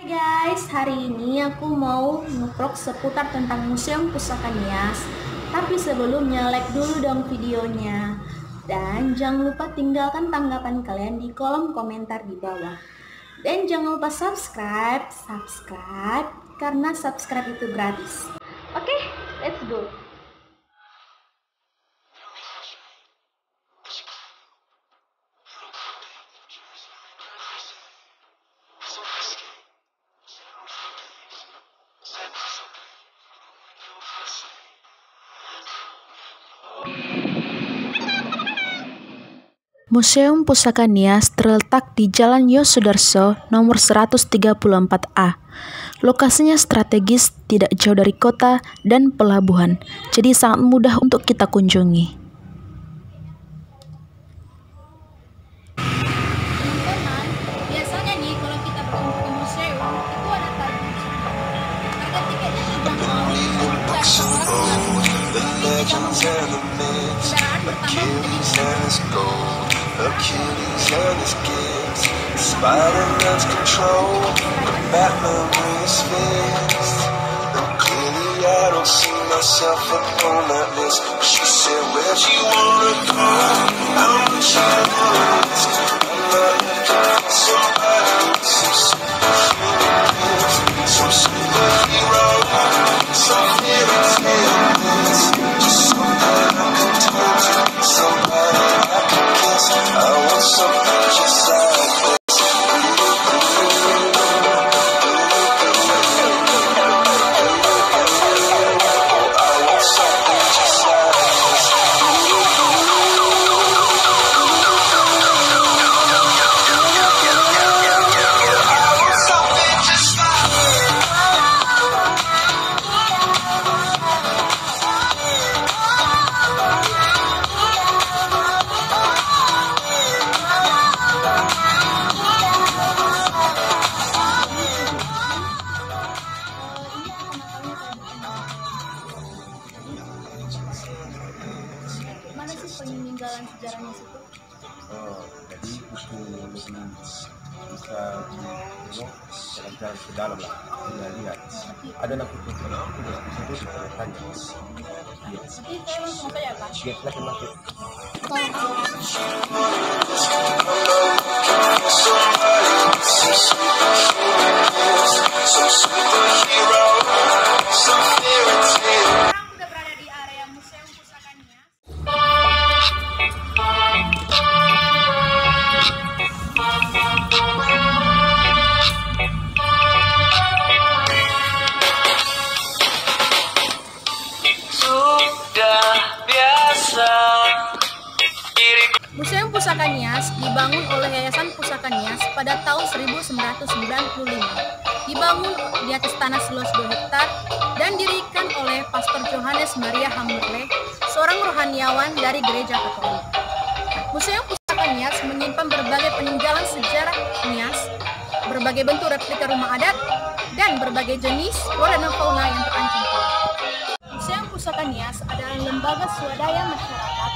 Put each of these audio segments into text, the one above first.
Guys, hari ini aku mau nukrok seputar tentang Museum Pusaka Nias. Tapi sebelumnya like dulu dong videonya. Dan jangan lupa tinggalkan tanggapan kalian di kolom komentar di bawah. Dan jangan lupa subscribe karena subscribe itu gratis. Oke, let's go. Museum Pusaka Nias terletak di Jalan Yosudarso nomor 134A. Lokasinya strategis, tidak jauh dari kota dan pelabuhan, jadi sangat mudah untuk kita kunjungi. Teman-teman, biasanya nih kalau kita berkunjung ke museum itu ada target. Harga tiketnya terjangkau dan orang kendaraan bertambah menjadi Achilles and his gifts, Spider-Man's control, Batman with his fist. And clearly I don't see myself upon that list. She said, where'd you wanna go? How much you wanna risk? I'm not looking for somebody with some superhuman gifts, some superhero, some fairy tale myths. Just somebody I can talk to, somebody I can kiss. I want something just like this. I want something just like this. I want something just like this. Mana sih peninggalan sejarahnya situ? Jadi itu lebih bisa ditengok dalam cara ke dalam lah, kita lihat ada nak tutup itu bisa tanya. Iya. Jadi saya langsung saja Pak. Dia silakan masuk. Some superhero, some fairy tale. Sekarang udah berada di area Museum Pusaka Nias. Sudah biasa diriku. Museum Pusaka Nias dibangun oleh Yayasan Pusaka Nias pada tahun 1995. Dibangun di atas tanah seluas 2 hektar dan didirikan oleh Pastor Johannes Maria Hammerle, seorang rohaniawan dari Gereja Katolik. Museum Pusaka Nias menyimpan berbagai peninggalan sejarah Nias, berbagai bentuk replika rumah adat, dan berbagai jenis flora dan fauna yang terancam punah. Museum Pusaka Nias adalah lembaga swadaya masyarakat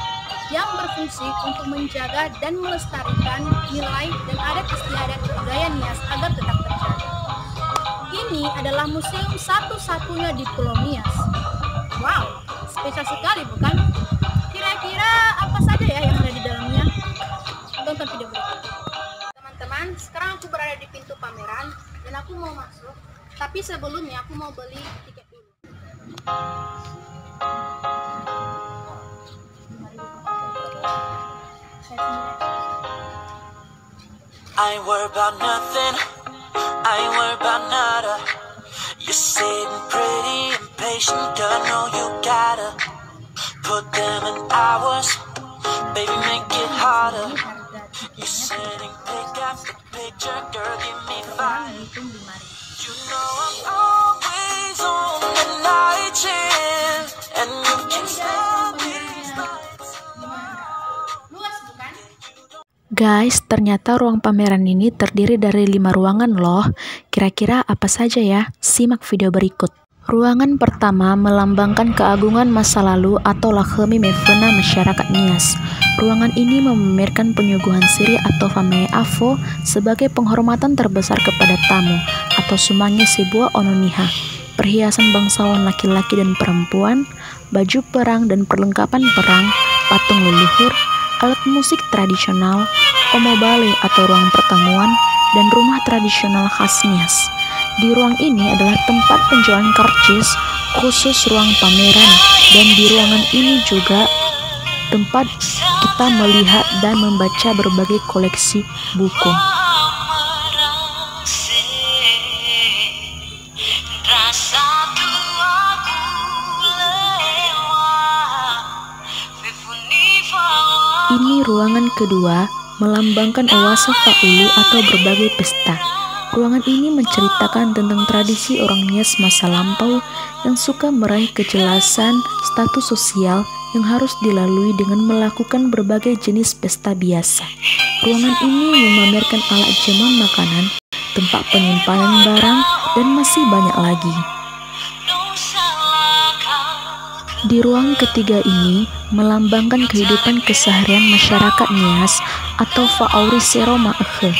yang berfungsi untuk menjaga dan melestarikan nilai dan adat istiadat budaya Nias agar tetap terjaga. Ini adalah museum satu-satunya di Pulau Nias. Wow, spesial sekali bukan? Kira-kira apa saja ya yang ada di dalamnya? Tonton video berikut. Teman-teman, sekarang aku berada di pintu pameran dan aku mau masuk. Tapi sebelumnya aku mau beli tiket dulu. I ain't worried about nothing, I ain't worried about nada. You're sitting pretty impatient, girl, I know you gotta put them in hours, baby, make it harder. You're sending pick after picture, girl, give me fire. You know I'm always on the night shift, and you can stop these lights. Luas bukan? Guys, ternyata ruang pameran ini terdiri dari 5 ruangan loh. Kira-kira apa saja ya? Simak video berikut. Ruangan pertama melambangkan keagungan masa lalu atau Lakhmi Mevena masyarakat Nias. Ruangan ini memamerkan penyuguhan siri atau Famee Avo sebagai penghormatan terbesar kepada tamu atau Sumange Sebuah Ononiha, perhiasan bangsawan laki-laki dan perempuan, baju perang dan perlengkapan perang, patung leluhur, alat musik tradisional, omobale atau ruang pertemuan, dan rumah tradisional khas Nias. Di ruang ini adalah tempat penjualan karcis khusus ruang pameran, dan di ruangan ini juga tempat kita melihat dan membaca berbagai koleksi buku. Ini ruangan kedua, melambangkan Oase Faulu atau berbagai pesta. Ruangan ini menceritakan tentang tradisi orang Nias masa lampau yang suka meraih kejelasan status sosial yang harus dilalui dengan melakukan berbagai jenis pesta biasa. Ruangan ini memamerkan alat jaman makanan, tempat penyimpanan barang, dan masih banyak lagi. Di ruang ketiga ini melambangkan kehidupan keseharian masyarakat Nias atau Faauri Sero Maehe.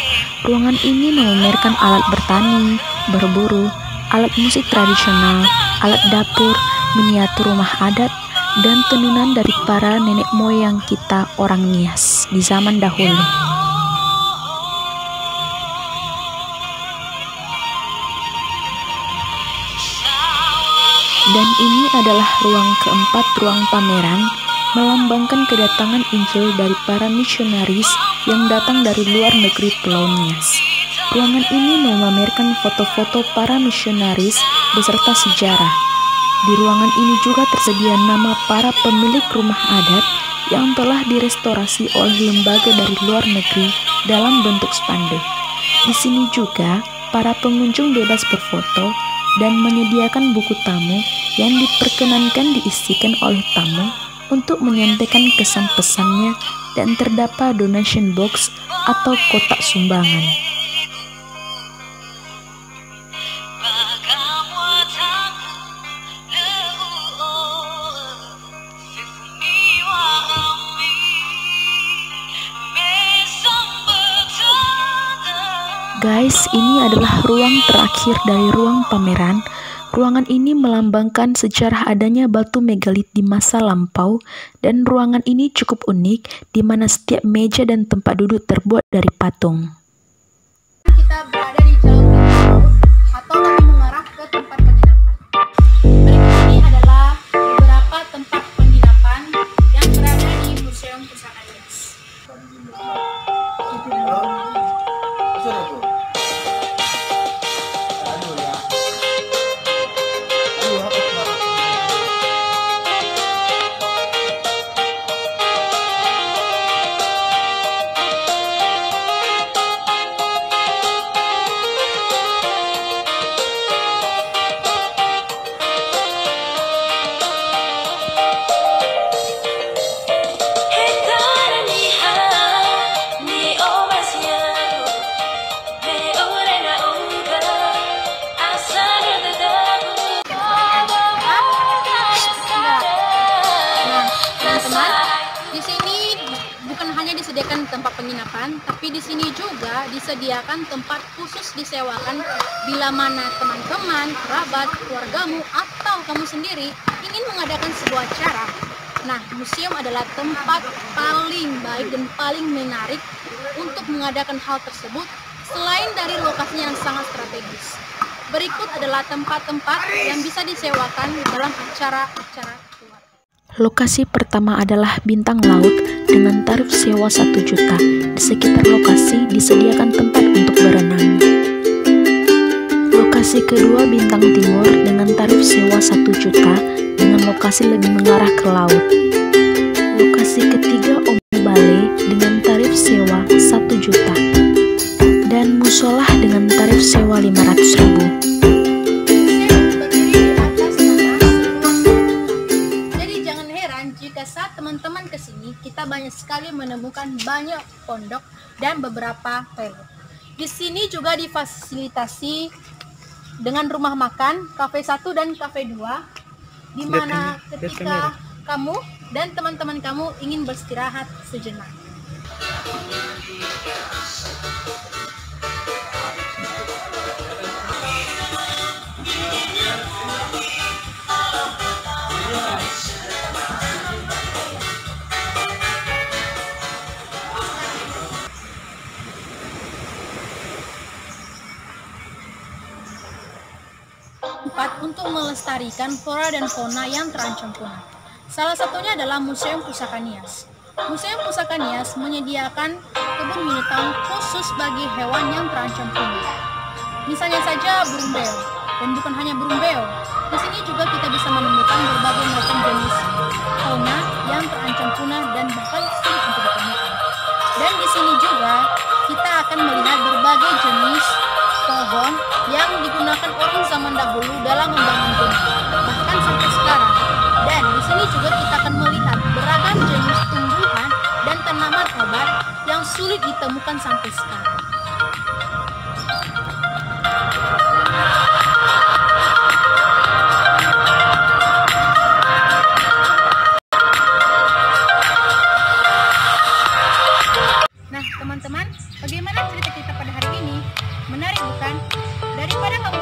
Ruangan ini memamerkan alat bertani, berburu, alat musik tradisional, alat dapur, miniatur rumah adat, dan tenunan dari para nenek moyang kita orang Nias di zaman dahulu. Dan ini adalah ruang keempat, ruang pameran, melambangkan kedatangan Injil dari para misionaris yang datang dari luar negeri Pulau Nias. Ruangan ini memamerkan foto-foto para misionaris beserta sejarah. Di ruangan ini juga tersedia nama para pemilik rumah adat yang telah direstorasi oleh lembaga dari luar negeri dalam bentuk spanduk. Di sini juga para pengunjung bebas berfoto dan menyediakan buku tamu yang diperkenankan diisikan oleh tamu untuk menyampaikan kesan-pesannya, dan terdapat donation box atau kotak sumbangan. Guys, ini adalah ruang terakhir dari ruang pameran. Ruangan ini melambangkan sejarah adanya batu megalit di masa lampau, dan ruangan ini cukup unik, di mana setiap meja dan tempat duduk terbuat dari patung. Kita berada di Jalan Timur atau kami mengarah ke tempat penginapan. Berikut ini adalah beberapa tempat penginapan yang berada di Museum Pusaka Nias. Disediakan tempat penginapan, tapi di sini juga disediakan tempat khusus disewakan bila mana teman-teman, kerabat, keluargamu, atau kamu sendiri ingin mengadakan sebuah acara. Nah, museum adalah tempat paling baik dan paling menarik untuk mengadakan hal tersebut selain dari lokasinya yang sangat strategis. Berikut adalah tempat-tempat yang bisa disewakan dalam acara-acara. Lokasi pertama adalah bintang laut dengan tarif sewa 1 juta. Di sekitar lokasi disediakan tempat untuk berenang. Lokasi kedua bintang timur dengan tarif sewa 1 juta dengan lokasi lebih mengarah ke laut. Lokasi ketiga Omobale dengan tarif sewa 1 juta. Dan musola dengan tarif sewa 500.000. Saat teman-teman kesini, kita banyak sekali menemukan banyak pondok dan beberapa toilet. Di sini juga difasilitasi dengan rumah makan, Cafe 1 dan Cafe 2, di mana ketika kamu dan teman-teman kamu ingin beristirahat sejenak. Untuk melestarikan flora dan fauna yang terancam punah. Salah satunya adalah Museum Pusaka Nias. Museum Pusaka Nias menyediakan kebun binatang khusus bagi hewan yang terancam punah. Misalnya saja burung beo, dan bukan hanya burung beo. Di sini juga kita bisa menemukan berbagai macam jenis fauna yang terancam punah dan bahkan sulit untuk ditemukan. Dan di sini juga kita akan melihat berbagai jenis pohon yang digunakan orang zaman dahulu dalam membangun rumah, bahkan sampai sekarang. Dan di sini juga kita akan melihat beragam jenis tumbuhan dan tanaman obat yang sulit ditemukan sampai sekarang. Nah, teman-teman, bagaimana cerita kita pada hari ini? Menarik bukan? Daripada kamu